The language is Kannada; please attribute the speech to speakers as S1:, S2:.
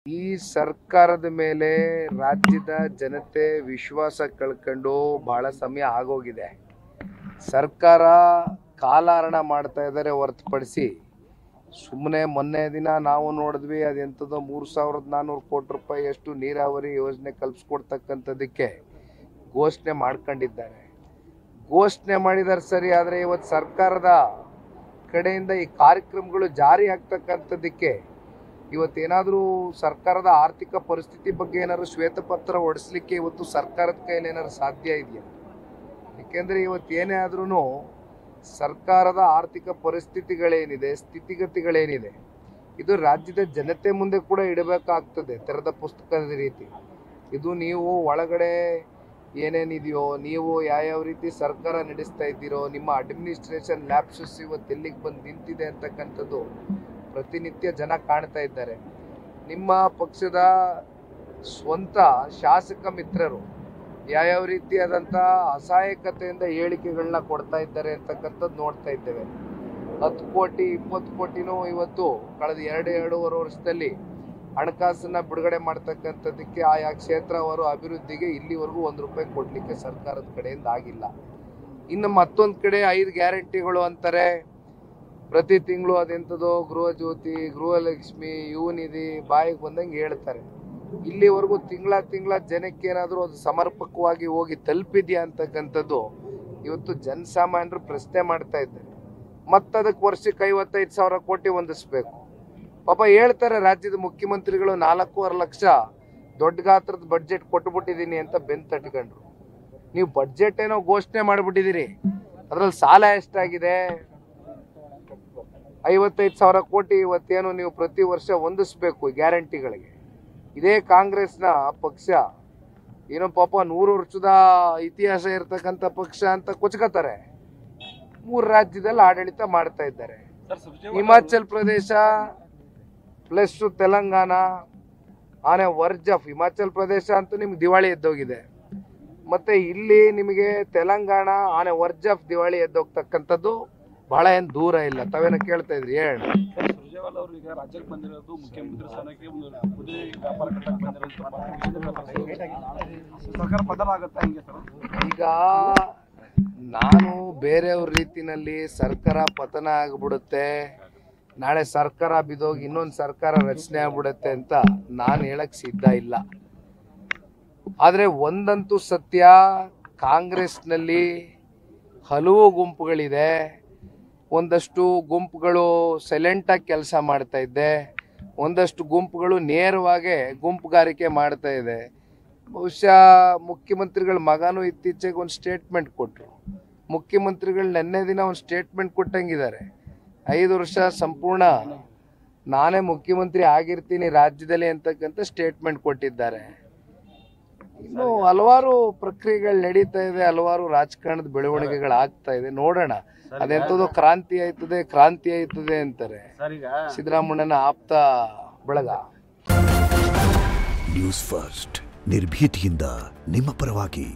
S1: ಈ ಸರ್ಕಾರದ ಮೇಲೆ ರಾಜ್ಯದ ಜನತೆ ವಿಶ್ವಾಸ ಕಳ್ಕೊಂಡು ಬಹಳ ಸಮಯ ಆಗೋಗಿದೆ. ಸರ್ಕಾರ ಕಾಲಹರಣ ಮಾಡ್ತಾ ಇದ್ದಾರೆ ಹೊರತುಪಡಿಸಿ ಸುಮ್ಮನೆ ಮೊನ್ನೆ ದಿನ ನಾವು ನೋಡಿದ್ವಿ ಅದೆಂಥದೋ 3400 ಕೋಟಿ ರೂಪಾಯಿಯಷ್ಟು ನೀರಾವರಿ ಯೋಜನೆ ಕಲ್ಪಿಸ್ಕೊಡ್ತಕ್ಕಂಥದ್ದಕ್ಕೆ ಘೋಷಣೆ ಮಾಡ್ಕೊಂಡಿದ್ದಾರೆ. ಘೋಷಣೆ ಮಾಡಿದ್ದಾರೆ ಸರಿ, ಆದರೆ ಇವತ್ತು ಸರ್ಕಾರದ ಕಡೆಯಿಂದ ಈ ಕಾರ್ಯಕ್ರಮಗಳು ಜಾರಿ ಆಗ್ತಕ್ಕಂಥದ್ದಕ್ಕೆ ಇವತ್ತೇನಾದರೂ ಸರ್ಕಾರದ ಆರ್ಥಿಕ ಪರಿಸ್ಥಿತಿ ಬಗ್ಗೆ ಏನಾದರೂ ಶ್ವೇತಪತ್ರ ಹೊಡಿಸ್ಲಿಕ್ಕೆ ಇವತ್ತು ಸರ್ಕಾರದ ಕೈಯಲ್ಲಿ ಏನಾದ್ರು ಸಾಧ್ಯ ಇದೆಯಾ? ಏಕೆಂದರೆ ಇವತ್ತು ಏನೇ ಆದ್ರೂ ಸರ್ಕಾರದ ಆರ್ಥಿಕ ಪರಿಸ್ಥಿತಿಗಳೇನಿದೆ, ಸ್ಥಿತಿಗತಿಗಳೇನಿದೆ, ಇದು ರಾಜ್ಯದ ಜನತೆ ಮುಂದೆ ಕೂಡ ಇಡಬೇಕಾಗ್ತದೆ ತೆರೆದ ಪುಸ್ತಕದ ರೀತಿ. ಇದು ನೀವು ಒಳಗಡೆ ಏನೇನಿದೆಯೋ, ನೀವು ಯಾವ ರೀತಿ ಸರ್ಕಾರ ನಡೆಸ್ತಾ ಇದ್ದೀರೋ, ನಿಮ್ಮ ಅಡ್ಮಿನಿಸ್ಟ್ರೇಷನ್ ಲ್ಯಾಪ್ಸಸ್ ಇವತ್ತು ಎಲ್ಲಿಗೆ ಬಂದು ನಿಂತಿದೆ ಅಂತಕ್ಕಂಥದ್ದು ಪ್ರತಿನಿತ್ಯ ಜನ ಕಾಣ್ತಾ ಇದ್ದಾರೆ. ನಿಮ್ಮ ಪಕ್ಷದ ಸ್ವಂತ ಶಾಸಕ ಮಿತ್ರರು ಯಾವ ರೀತಿಯಾದಂಥ ಅಸಹಾಯಕತೆಯಿಂದ ಹೇಳಿಕೆಗಳನ್ನ ಕೊಡ್ತಾ ಇದ್ದಾರೆ ಅಂತಕ್ಕಂಥದ್ದು ನೋಡ್ತಾ ಇದ್ದೇವೆ. 10 ಕೋಟಿ 20 ಕೋಟಿನೂ ಇವತ್ತು ಕಳೆದ 2-2.5 ವರ್ಷದಲ್ಲಿ ಹಣಕಾಸನ್ನ ಬಿಡುಗಡೆ ಮಾಡ್ತಕ್ಕಂಥದ್ದಕ್ಕೆ ಆಯಾ ಕ್ಷೇತ್ರ ಅವರು ಅಭಿವೃದ್ಧಿಗೆ ಇಲ್ಲಿವರೆಗೂ ₹1 ಕೊಡ್ಲಿಕ್ಕೆ ಸರ್ಕಾರದ ಕಡೆಯಿಂದ ಆಗಿಲ್ಲ. ಇನ್ನು ಮತ್ತೊಂದು ಕಡೆ 5 ಗ್ಯಾರಂಟಿಗಳು ಅಂತಾರೆ, ಪ್ರತಿ ತಿಂಗಳು ಅದೆಂಥದೋ ಗೃಹ ಜ್ಯೋತಿ, ಗೃಹಲಕ್ಷ್ಮಿ, ಯುವ ನಿಧಿ ಬಾಯಿಗೆ ಬಂದಂಗೆ ಹೇಳ್ತಾರೆ. ಇಲ್ಲಿವರೆಗೂ ತಿಂಗಳ ಜನಕ್ಕೆ ಏನಾದರೂ ಅದು ಸಮರ್ಪಕವಾಗಿ ಹೋಗಿ ತಲುಪಿದೆಯಾ ಅಂತಕ್ಕಂಥದ್ದು ಇವತ್ತು ಜನಸಾಮಾನ್ಯರು ಪ್ರಶ್ನೆ ಮಾಡ್ತಾ ಇದ್ದಾರೆ. ಮತ್ತದಕ್ಕೆ ವರ್ಷಕ್ಕೆ 55,000 ಕೋಟಿ ಹೊಂದಿಸ್ಬೇಕು. ಪಾಪ ಹೇಳ್ತಾರೆ ರಾಜ್ಯದ ಮುಖ್ಯಮಂತ್ರಿಗಳು 4.5 ಲಕ್ಷ ದೊಡ್ಡ ಗಾತ್ರದ ಬಡ್ಜೆಟ್ ಕೊಟ್ಟುಬಿಟ್ಟಿದ್ದೀನಿ ಅಂತ ಬೆನ್ ತಟ್ಕೊಂಡ್ರು. ನೀವು ಬಡ್ಜೆಟ್ ಏನೋ ಘೋಷಣೆ ಮಾಡಿಬಿಟ್ಟಿದ್ದೀರಿ, ಅದರಲ್ಲಿ ಸಾಲ ಎಷ್ಟಾಗಿದೆ? 55,000 ಕೋಟಿ ಇವತ್ತೇನು ನೀವು ಪ್ರತಿ ವರ್ಷ ಹೊಂದಿಸ್ಬೇಕು ಗ್ಯಾರಂಟಿಗಳಿಗೆ. ಇದೇ ಕಾಂಗ್ರೆಸ್ನ ಪಕ್ಷ ಏನೋ ಪಾಪ 100 ವರ್ಷದ ಇತಿಹಾಸ ಇರ್ತಕ್ಕಂಥ ಪಕ್ಷ ಅಂತ ಕೊಚ್ಕೋತಾರೆ. 3 ರಾಜ್ಯದಲ್ಲಿ ಆಡಳಿತ ಮಾಡ್ತಾ ಇದ್ದಾರೆ. ಹಿಮಾಚಲ್ ಪ್ರದೇಶ ಪ್ಲಸ್ ತೆಲಂಗಾಣ ಆನೆ ವರ್ಜ್ ಆಫ್ ಹಿಮಾಚಲ್ ಪ್ರದೇಶ ಅಂತೂ ನಿಮ್ಗೆ ದಿವಾಳಿ ಎದ್ದೋಗಿದೆ. ಮತ್ತೆ ಇಲ್ಲಿ ನಿಮಗೆ ತೆಲಂಗಾಣ ಆನೆ ವರ್ಜ್ ಆಫ್ ದಿವಾಳಿ ಎದ್ದೋಗ್ತಕ್ಕಂಥದ್ದು ಬಹಳ ಏನು ದೂರ ಇಲ್ಲ. ತಾವೇನ ಕೇಳ್ತಾ ಇದ್ರಿ, ಹೇಳ. ಈಗ ನಾನು ಬೇರೆಯವ್ರ ರೀತಿನಲ್ಲಿ ಸರ್ಕಾರ ಪತನ ಆಗ್ಬಿಡುತ್ತೆ, ನಾಳೆ ಸರ್ಕಾರ ಬಿದ್ದೋಗಿ ಇನ್ನೊಂದು ಸರ್ಕಾರ ರಚನೆ ಆಗ್ಬಿಡುತ್ತೆ ಅಂತ ನಾನು ಹೇಳಕ್ ಸಿದ್ಧ ಇಲ್ಲ. ಆದರೆ ಒಂದಂತೂ ಸತ್ಯ, ಕಾಂಗ್ರೆಸ್ನಲ್ಲಿ ಹಲವು ಗುಂಪುಗಳಿದೆ. ಒಂದಷ್ಟು ಗುಂಪುಗಳು ಸೈಲೆಂಟಾಗಿ ಕೆಲಸ ಮಾಡ್ತಾ ಇದ್ದೆ, ಒಂದಷ್ಟು ಗುಂಪುಗಳು ನೇರವಾಗಿ ಗುಂಪುಗಾರಿಕೆ ಮಾಡ್ತಾ ಇದೆ. ಬಹುಶಃ ಮುಖ್ಯಮಂತ್ರಿಗಳ ಮಗನೂ ಇತ್ತೀಚೆಗೆ ಒಂದು ಸ್ಟೇಟ್ಮೆಂಟ್ ಕೊಟ್ಟರು. ಮುಖ್ಯಮಂತ್ರಿಗಳು ನಿನ್ನೆ ದಿನ ಒಂದು ಸ್ಟೇಟ್ಮೆಂಟ್ ಕೊಟ್ಟಂಗಿದ್ದಾರೆ, 5 ವರ್ಷ ಸಂಪೂರ್ಣ ನಾನೇ ಮುಖ್ಯಮಂತ್ರಿ ಆಗಿರ್ತೀನಿ ರಾಜ್ಯದಲ್ಲಿ ಅಂತಕ್ಕಂಥ ಸ್ಟೇಟ್ಮೆಂಟ್ ಕೊಟ್ಟಿದ್ದಾರೆ. ಇನ್ನು ಹಲವಾರು ಪ್ರಕ್ರಿಯೆಗಳು ನಡೀತಾ ಇದೆ, ಹಲವಾರು ರಾಜಕಾರಣದ ಬೆಳವಣಿಗೆಗಳಾಗ್ತಾ ಇದೆ. ನೋಡೋಣ, ಅದೆಂಥದ್ದು ಕ್ರಾಂತಿ ಆಯ್ತದೆ ಅಂತಾರೆ ಸಿದ್ದರಾಮಣ್ಣನ ಆಪ್ತ ಬಳಗ.
S2: ನ್ಯೂಸ್ ಫಸ್ಟ್ ನಿರ್ಭೀತಿಯಿಂದ ನಿಮ್ಮ ಪರವಾಗಿ.